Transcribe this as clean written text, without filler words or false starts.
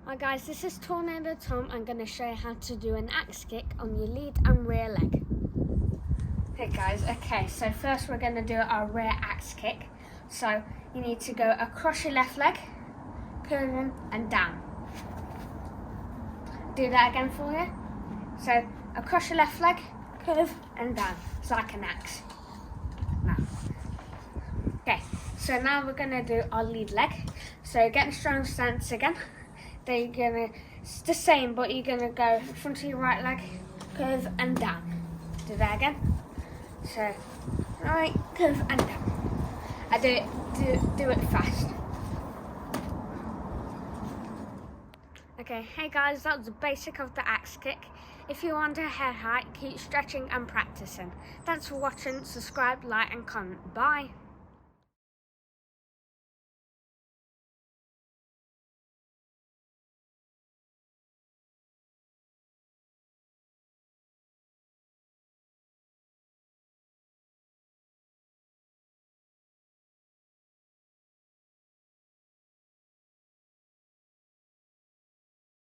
Hi guys, this is Tornado Tom. I'm going to show you how to do an axe kick on your lead and rear leg. Hey guys, okay, so first we're going to do our rear axe kick. So you need to go across your left leg, curving and down. Do that again for you. So across your left leg, curve and down. It's like an axe. Now. Okay, so now we're going to do our lead leg. So get in a strong stance again. Then you're gonna, it's the same, but you're gonna go in front of your right leg, curve and down. Do that again. So, right, curve and down. I do it fast. Okay, hey guys, that was the basic of the axe kick. If you want a hair height, keep stretching and practicing. Thanks for watching. Subscribe, like and comment. Bye.